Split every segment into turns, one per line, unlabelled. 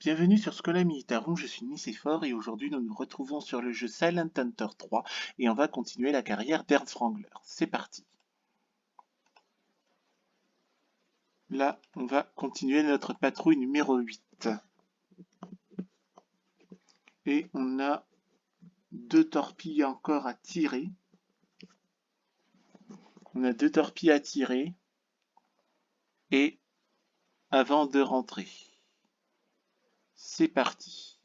Bienvenue sur Schola Militarum, je suis Nicéphore et aujourd'hui nous nous retrouvons sur le jeu Silent Hunter 3 et on va continuer la carrière d'Ernst Wrangler. C'est parti. Là, on va continuer notre patrouille numéro 8. Et on a 2 torpilles encore à tirer. Et avant de rentrer. C'est parti.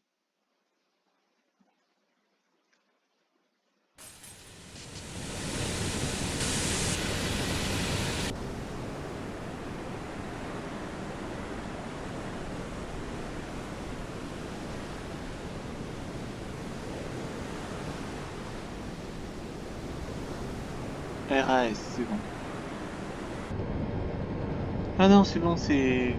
RAS, c'est bon. Ah non, c'est bon, c'est...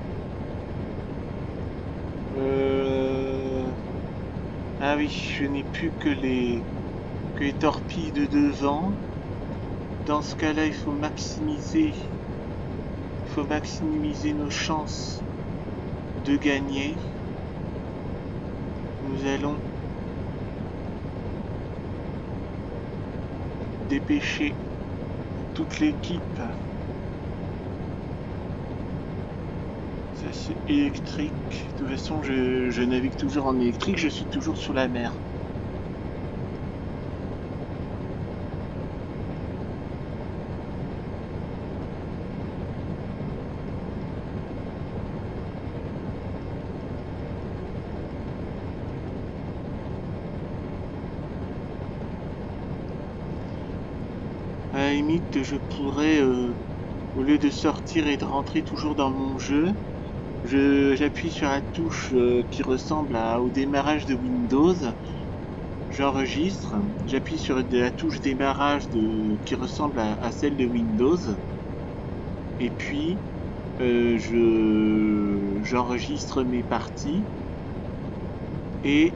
Ah oui, je n'ai plus que les torpilles de devant. Dans ce cas-là, il faut maximiser nos chances de gagner. Nous allons dépêcher toute l'équipe. Ça c'est électrique. De toute façon, je navigue toujours en électrique, je suis toujours sous la mer. À la limite, je pourrais, au lieu de sortir et de rentrer toujours dans mon jeu, j'appuie sur la touche qui ressemble au démarrage de Windows. J'enregistre, j'appuie sur la touche démarrage qui ressemble à celle de Windows. Et puis, j'enregistre mes parties. Et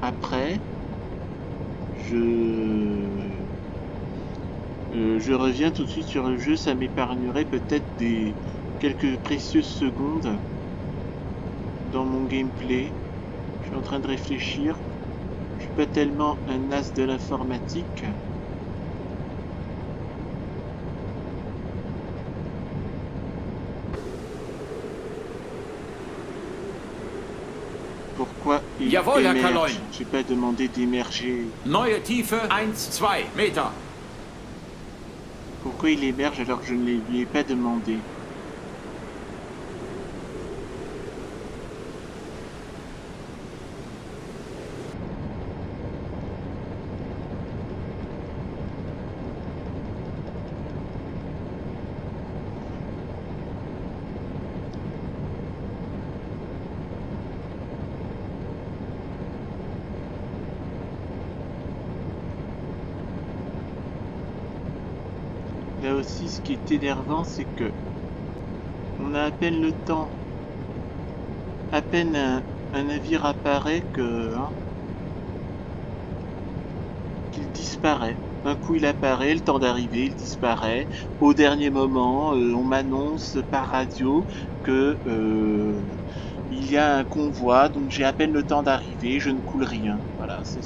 après, je reviens tout de suite sur le jeu, ça m'épargnerait peut-être quelques précieuses secondes dans mon gameplay. Je suis en train de réfléchir. Je suis pas tellement un as de l'informatique. Pourquoi il émerge? J'ai pas demandé d'émerger.
Neue Tiefe 1-2 Meter.
Pourquoi il émerge alors que je ne lui ai pas demandé? Là aussi, ce qui est énervant, c'est que on a à peine le temps, à peine un navire apparaît qu'il disparaît. Un coup il apparaît, le temps d'arriver, il disparaît. Au dernier moment, on m'annonce par radio que il y a un convoi, donc j'ai à peine le temps d'arriver, je ne coule rien. Voilà, c'est...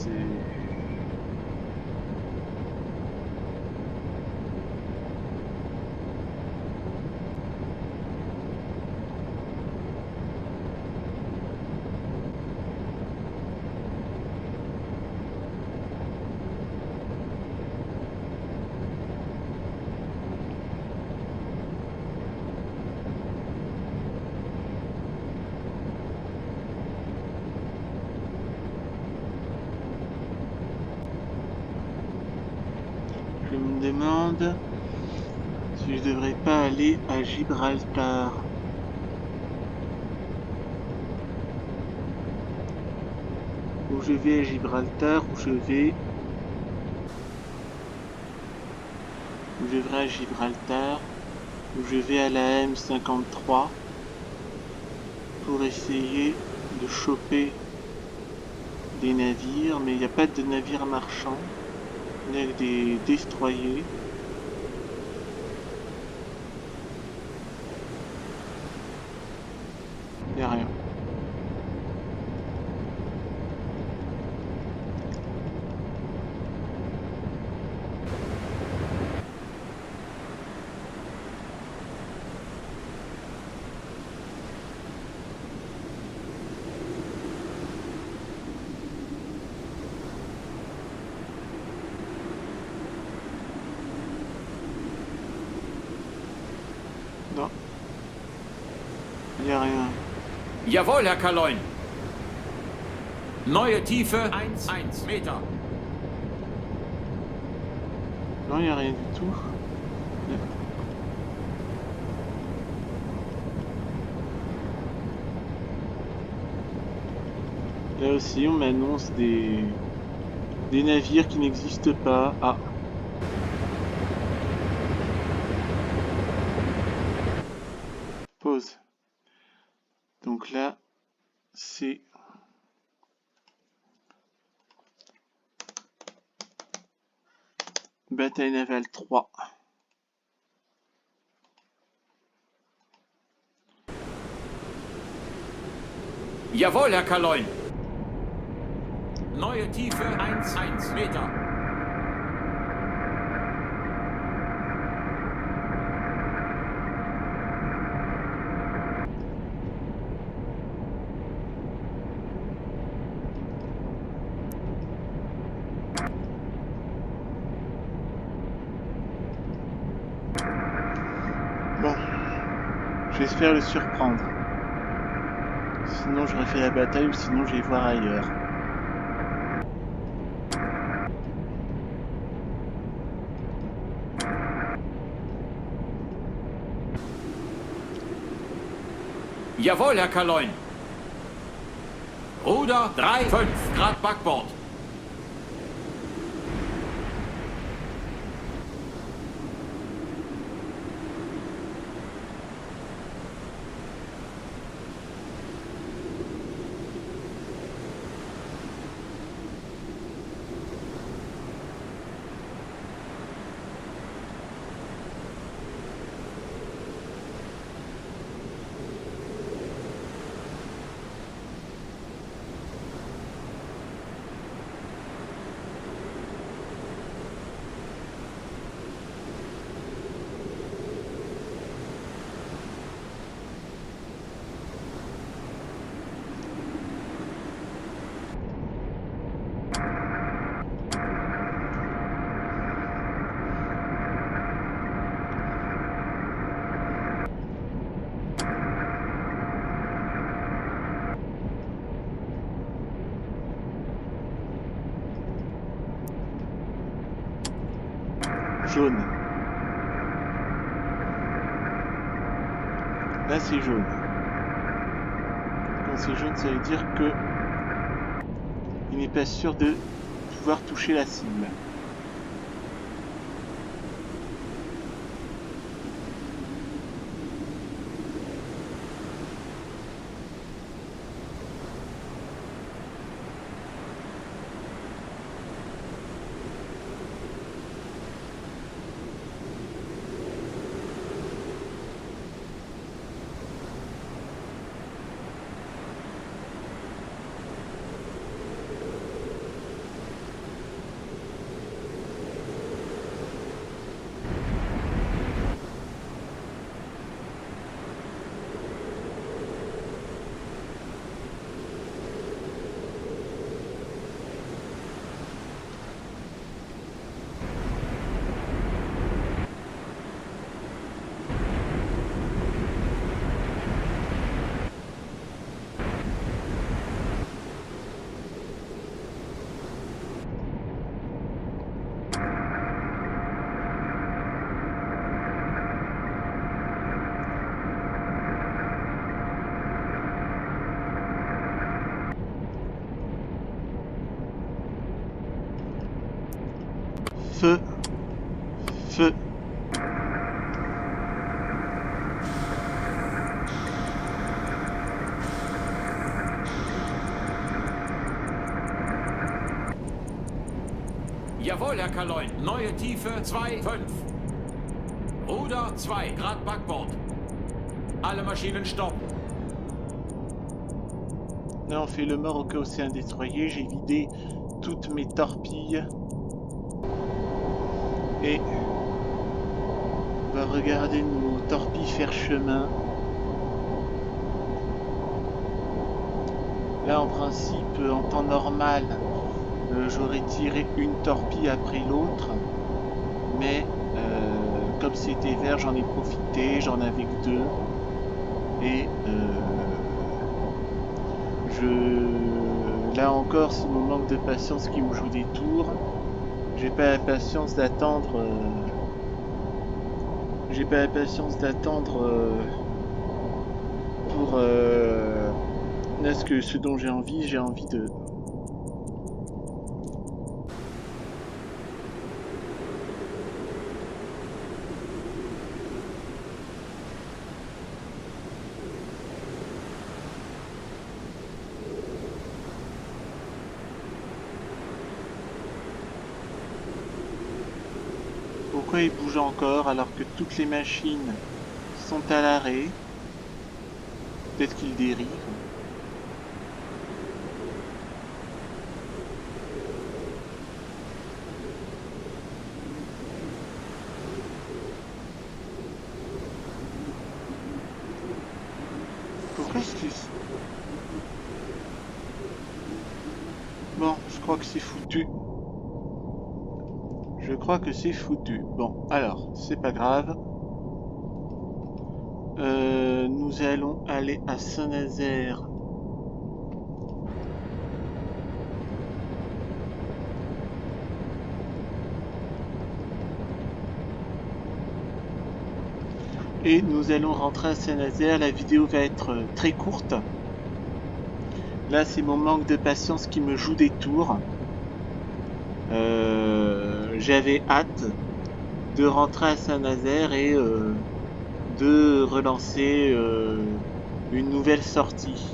Je me demande si je devrais pas aller à Gibraltar. Où je vais à Gibraltar, où je vais à Gibraltar, où je vais à la M53 pour essayer de choper des navires, mais il n'y a pas de navires marchands, il y a des destroyers. Il n'y a rien. Il n'y a rien.
Jawohl, Herr Kaloin. Neue Tiefe 1 Meter.
Non, il n'y a rien du tout. Là aussi, on m'annonce des navires qui n'existent pas. Ah. Pause. Donc là, c'est... Bataille navale 3.
Jawohl, Herr Kaloin. Neue Tiefe 1 Meter.
Bon, j'espère le surprendre. Sinon j'aurais fait la bataille ou sinon je vais voir ailleurs.
Jawohl, Herr Kaloin. Ruder 3,5 Grad Backbord.
Jaune. Là c'est jaune. Quand c'est jaune, ça veut dire que il n'est pas sûr de pouvoir toucher la cible. Feu. Feu.
Jawohl, Herr Kaloin. Neue Tiefe 2,5. Ruder 2 Grad Backbord. Alle Maschinen stoppen.
Là on fait le mort au cas où c'est un destroyer. J'ai vidé toutes mes torpilles. Et on va regarder nos torpilles faire chemin. Là en principe, en temps normal, j'aurais tiré une torpille après l'autre. Mais comme c'était vert, j'en ai profité, j'en avais que deux. Et Là encore, c'est mon manque de patience qui me joue des tours. J'ai pas la patience d'attendre. J'ai pas la patience d'attendre pour là ce dont j'ai envie de. Pourquoi il bouge encore alors que toutes les machines sont à l'arrêt? Peut-être qu'il dérive. Pourquoi est-ce que... Bon, je crois que c'est foutu. Je crois que c'est foutu. Bon, alors, c'est pas grave. Nous allons aller à Saint-Nazaire. Et nous allons rentrer à Saint-Nazaire. La vidéo va être très courte. Là, c'est mon manque de patience qui me joue des tours. J'avais hâte de rentrer à Saint-Nazaire et de relancer une nouvelle sortie.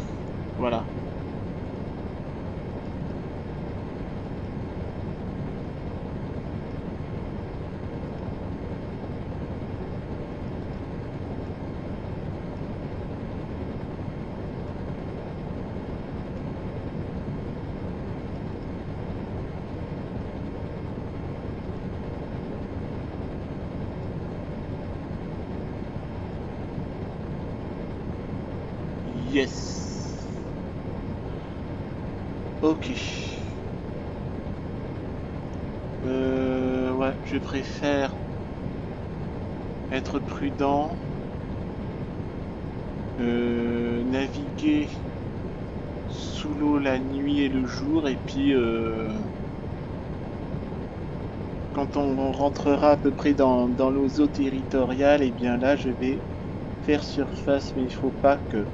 Voilà. Yes. Ok. Ouais, je préfère être prudent. Naviguer sous l'eau la nuit et le jour, et puis quand on rentrera à peu près dans l'eau territoriale, et bien là je vais faire surface, mais il faut pas que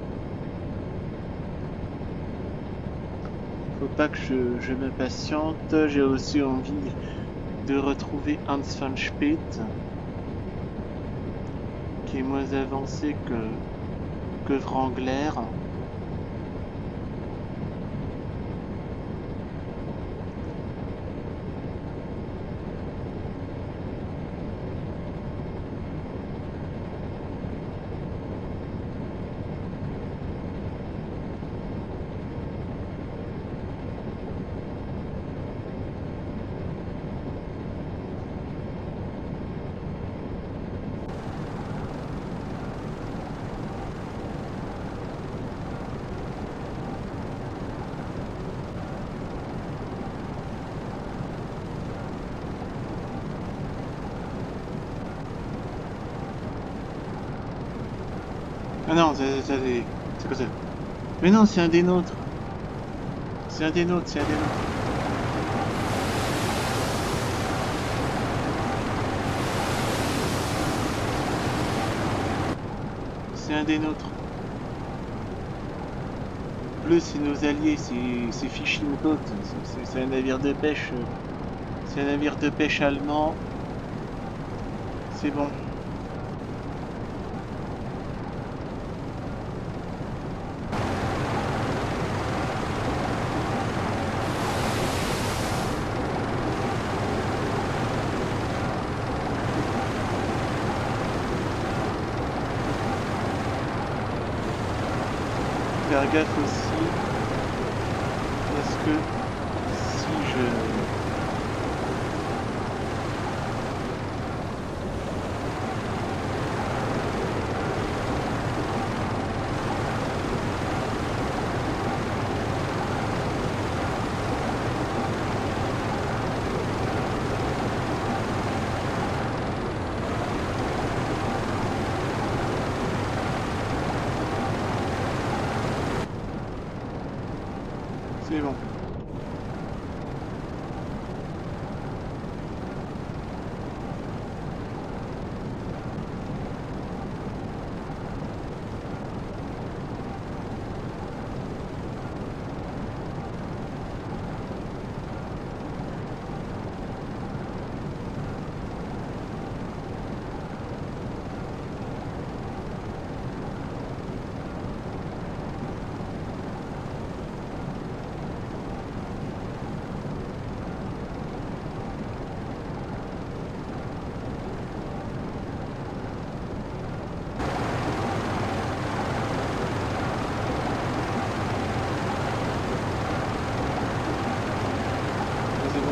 je me patiente. J'ai aussi envie de retrouver Hans van Speet, qui est moins avancé que Wrangler. Ah non, c'est quoi ça? Mais non, c'est un des nôtres. C'est un des nôtres, c'est un des nôtres. C'est un des nôtres. Bleu, c'est nos alliés, c'est Fishing Boat. C'est un navire de pêche. C'est un navire de pêche allemand. C'est bon. Faire gaffe aussi, parce que si je... C'est bon.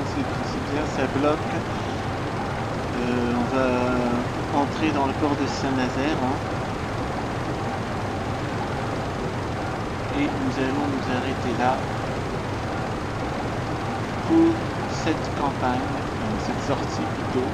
C'est bien, ça bloque. On va entrer dans le port de Saint-Nazaire. Hein. Et nous allons nous arrêter là pour cette campagne, cette sortie plutôt.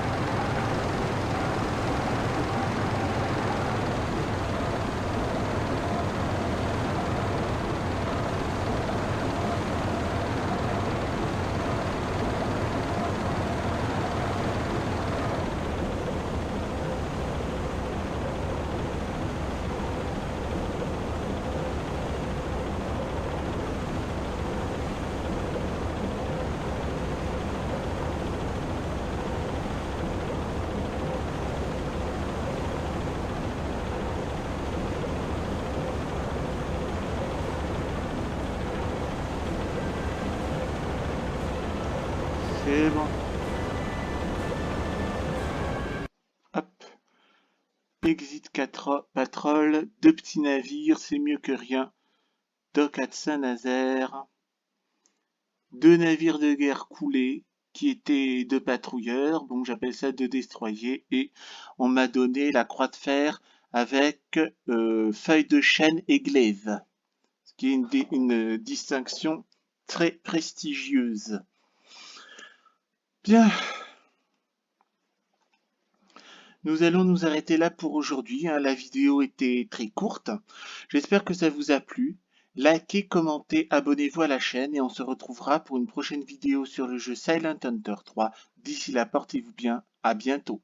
C'est bon. Hop. Exit 4 patrol, 2 petits navires, c'est mieux que rien. Dock à Saint-Nazaire. 2 navires de guerre coulés, qui étaient 2 patrouilleurs, donc j'appelle ça 2 destroyers, et on m'a donné la croix de fer avec feuille de chêne et glaive, ce qui est une distinction très prestigieuse. Bien. Nous allons nous arrêter là pour aujourd'hui. Hein. La vidéo était très courte. J'espère que ça vous a plu. Likez, commentez, abonnez-vous à la chaîne et on se retrouvera pour une prochaine vidéo sur le jeu Silent Hunter 3. D'ici là, portez-vous bien. À bientôt.